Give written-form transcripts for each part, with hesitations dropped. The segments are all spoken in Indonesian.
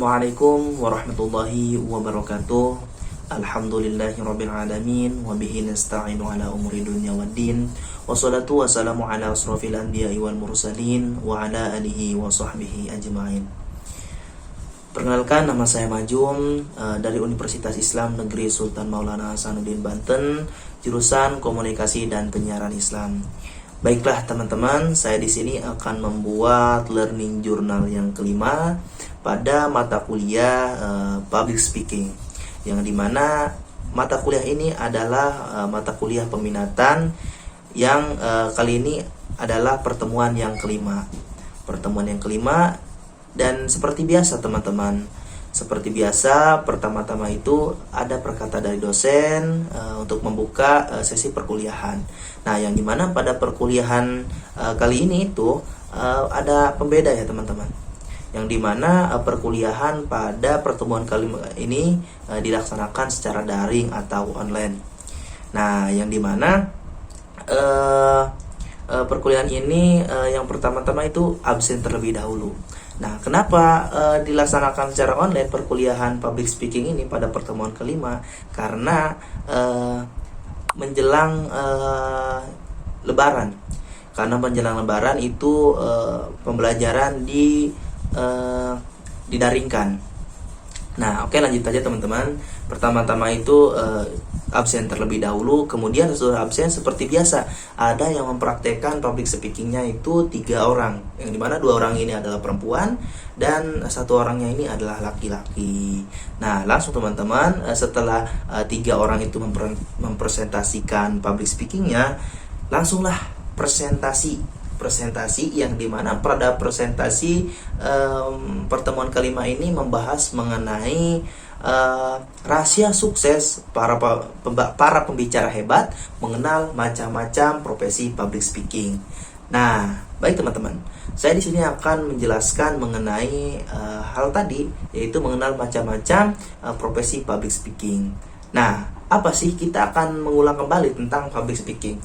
Assalamualaikum warahmatullahi wabarakatuh. Alhamdulillahirabbil alamin wa bihi nasta'inu ala umuri dunya waddin. Wassalatu wassalamu ala asrofil anbiya'i wal mursalin wa ala alihi wa sahbihi ajma'in. Perkenalkan, nama saya Majum dari Universitas Islam Negeri Sultan Maulana Hasanuddin Banten, jurusan Komunikasi dan Penyiaran Islam. Baiklah teman-teman, saya di sini akan membuat learning journal yang kelima pada mata kuliah public speaking, yang dimana mata kuliah ini adalah mata kuliah peminatan yang kali ini adalah pertemuan yang kelima. Dan seperti biasa teman-teman, seperti biasa pertama-tama itu ada perkata dari dosen untuk membuka sesi perkuliahan. Nah, yang dimana pada perkuliahan kali ini itu ada pembeda ya teman-teman, yang dimana perkuliahan pada pertemuan kali ini dilaksanakan secara daring atau online. Nah, yang dimana perkuliahan ini yang pertama-tama itu absen terlebih dahulu. Nah, kenapa dilaksanakan secara online perkuliahan public speaking ini pada pertemuan kelima? Karena menjelang Lebaran. Karena menjelang Lebaran itu pembelajaran didaringkan. Nah, oke, lanjut aja teman-teman. Pertama-tama itu absen terlebih dahulu, kemudian setelah absen seperti biasa ada yang mempraktekkan public speakingnya itu 3 orang, yang dimana 2 orang ini adalah perempuan dan 1 orangnya ini adalah laki-laki. Nah, langsung teman-teman, setelah 3 orang itu mempresentasikan public speakingnya, langsunglah presentasi yang dimana pada presentasi pertemuan kelima ini membahas mengenai rahasia sukses para pembicara hebat mengenal macam-macam profesi public speaking. Nah, baik teman-teman, saya di sini akan menjelaskan mengenai hal tadi, yaitu mengenal macam-macam profesi public speaking. Nah, apa sih, kita akan mengulang kembali tentang public speaking.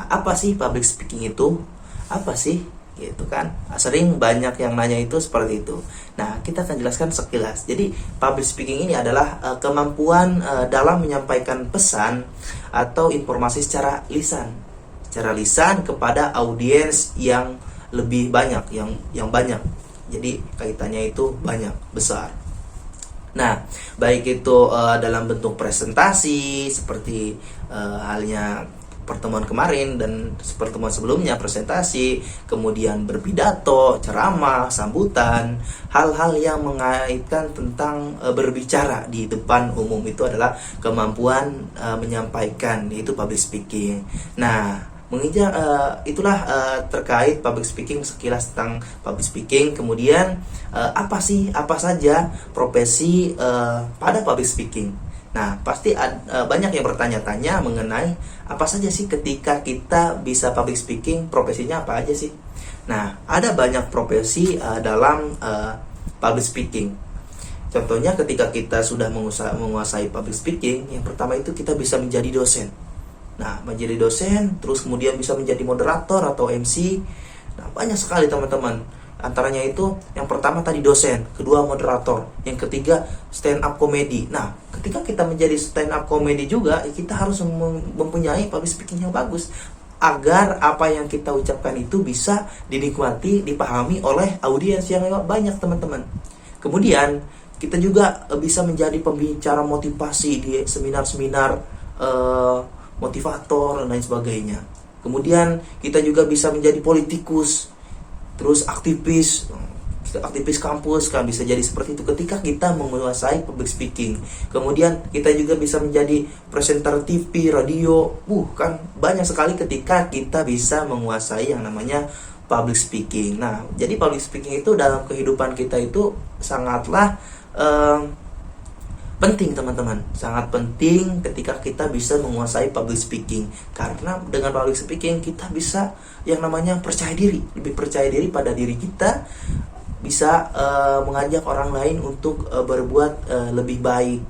Apa sih public speaking itu? Apa sih? Gitu kan, sering banyak yang nanya itu seperti itu. Nah, kita akan jelaskan sekilas. Jadi public speaking ini adalah kemampuan dalam menyampaikan pesan atau informasi secara lisan kepada audiens yang lebih banyak, yang banyak. Jadi kaitannya itu banyak, besar. Nah, baik itu dalam bentuk presentasi seperti halnya pertemuan kemarin dan pertemuan sebelumnya, presentasi, kemudian berpidato, ceramah, sambutan, hal-hal yang mengaitkan tentang berbicara di depan umum itu adalah kemampuan menyampaikan, yaitu public speaking. Nah, itulah terkait public speaking, sekilas tentang public speaking. Kemudian apa saja profesi pada public speaking. Nah, pasti banyak yang bertanya-tanya mengenai apa saja sih ketika kita bisa public speaking, profesinya apa aja sih? Nah, ada banyak profesi dalam public speaking. Contohnya ketika kita sudah menguasai public speaking, yang pertama itu kita bisa menjadi dosen. Nah, menjadi dosen, terus kemudian bisa menjadi moderator atau MC. Nah, banyak sekali teman-teman. Antaranya itu yang pertama tadi dosen, kedua moderator, yang ketiga stand up comedy. Nah, ketika kita menjadi stand up comedy juga, kita harus mempunyai public speaking yang bagus agar apa yang kita ucapkan itu bisa dinikmati, dipahami oleh audiens yang banyak teman-teman. Kemudian kita juga bisa menjadi pembicara motivasi di seminar-seminar motivator dan lain sebagainya. Kemudian kita juga bisa menjadi politikus, terus aktivis kampus kan, bisa jadi seperti itu ketika kita menguasai public speaking. Kemudian kita juga bisa menjadi presenter TV, radio, kan banyak sekali ketika kita bisa menguasai yang namanya public speaking. Nah, jadi public speaking itu dalam kehidupan kita itu sangatlah penting teman-teman, sangat penting ketika kita bisa menguasai public speaking. Karena dengan public speaking kita bisa yang namanya percaya diri, lebih percaya diri pada diri kita, bisa mengajak orang lain untuk berbuat lebih baik,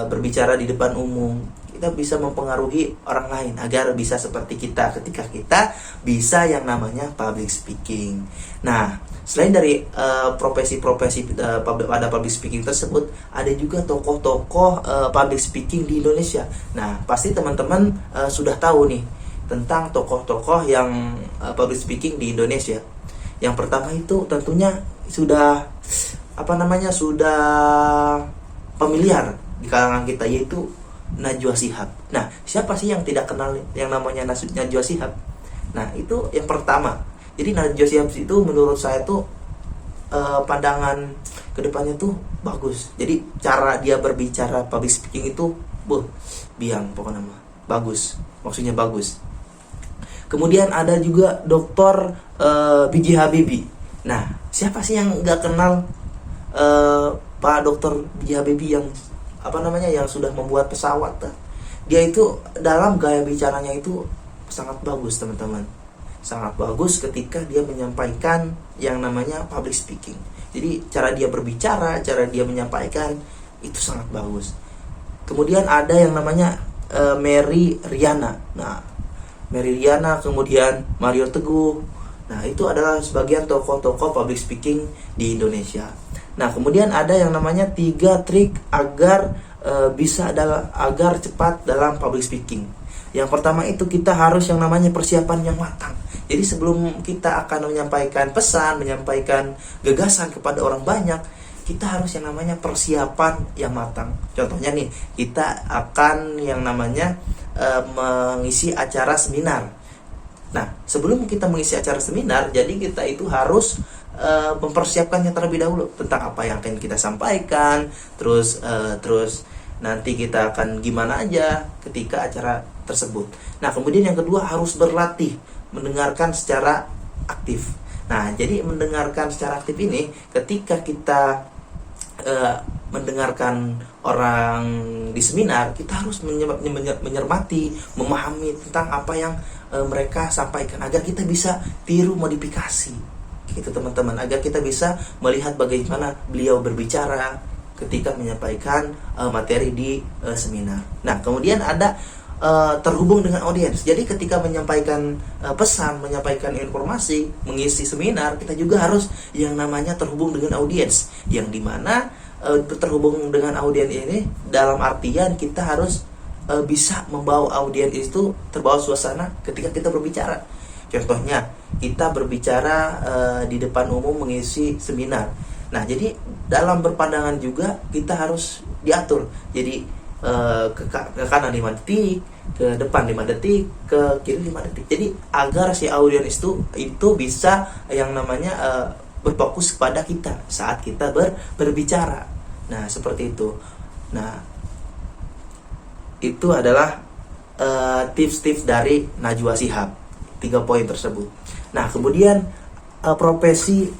berbicara di depan umum. kita bisa mempengaruhi orang lain agar bisa seperti kita ketika kita bisa yang namanya public speaking. Nah, selain dari profesi-profesi pada public speaking tersebut, ada juga tokoh-tokoh public speaking di Indonesia. Nah, pasti teman-teman sudah tahu nih tentang tokoh-tokoh yang public speaking di Indonesia. Yang pertama itu tentunya sudah sudah familiar di kalangan kita, yaitu Najwa Shihab. Nah, siapa sih yang tidak kenal yang namanya Najwa Shihab? Nah, itu yang pertama. Jadi Najwa Shihab itu menurut saya tuh pandangan kedepannya tuh bagus. Jadi cara dia berbicara public speaking itu biang pokoknya bagus. Maksudnya bagus. Kemudian ada juga Dr. B.J. Habibie. Nah, siapa sih yang nggak kenal Pak Dr. B.J. Habibie yang yang sudah membuat pesawat? Dia itu dalam gaya bicaranya itu sangat bagus, teman-teman. Sangat bagus ketika dia menyampaikan yang namanya public speaking. Jadi cara dia berbicara, cara dia menyampaikan itu sangat bagus. Kemudian ada yang namanya Mary Riana. Nah, Mary Riana, kemudian Mario Teguh. Nah, itu adalah sebagian tokoh-tokoh public speaking di Indonesia. Nah, kemudian ada yang namanya 3 trik agar agar cepat dalam public speaking. Yang pertama itu kita harus yang namanya persiapan yang matang. Jadi sebelum kita akan menyampaikan pesan, menyampaikan gagasan kepada orang banyak, kita harus yang namanya persiapan yang matang. Contohnya nih, kita akan yang namanya mengisi acara seminar. Nah, sebelum kita mengisi acara seminar, jadi kita itu harus mempersiapkannya terlebih dahulu tentang apa yang akan kita sampaikan, terus nanti kita akan gimana aja ketika acara tersebut. Nah, kemudian yang kedua harus berlatih mendengarkan secara aktif. Nah, jadi mendengarkan secara aktif ini ketika kita mendengarkan orang di seminar, kita harus mencermati, memahami tentang apa yang mereka sampaikan agar kita bisa tiru modifikasi, gitu teman-teman, agar kita bisa melihat bagaimana beliau berbicara ketika menyampaikan materi di seminar. Nah, kemudian ada terhubung dengan audiens. Jadi ketika menyampaikan pesan, menyampaikan informasi, mengisi seminar, kita juga harus yang namanya terhubung dengan audiens. Yang dimana terhubung dengan audiens ini dalam artian kita harus bisa membawa audiens itu terbawa suasana ketika kita berbicara. Contohnya, kita berbicara di depan umum mengisi seminar. Nah, jadi dalam berpandangan juga kita harus diatur. Jadi ke kanan 5 detik, ke depan 5 detik, ke kiri 5 detik. Jadi agar si audiens itu bisa yang namanya berfokus kepada kita saat kita berbicara. Nah, seperti itu. Nah, itu adalah tips-tips dari Najwa Shihab, 3 poin tersebut. Nah, kemudian profesi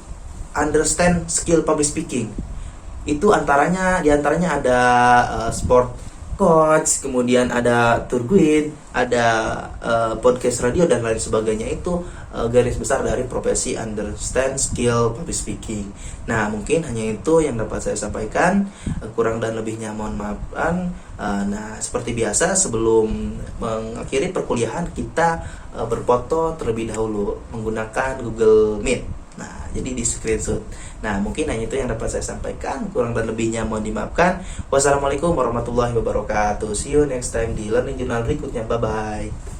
understand skill public speaking. Itu diantaranya ada sport coach, kemudian ada tour guide, ada podcast radio dan lain sebagainya. Itu garis besar dari profesi understand skill public speaking. Nah, mungkin hanya itu yang dapat saya sampaikan. Kurang dan lebihnya mohon maafkan. Nah, seperti biasa sebelum mengakhiri perkuliahan kita berfoto terlebih dahulu menggunakan Google Meet. Nah, jadi di screenshot. Nah, mungkin hanya itu yang dapat saya sampaikan. Kurang dan lebihnya mohon dimaafkan. Wassalamualaikum warahmatullahi wabarakatuh. See you next time di Learning Journal berikutnya. Bye-bye.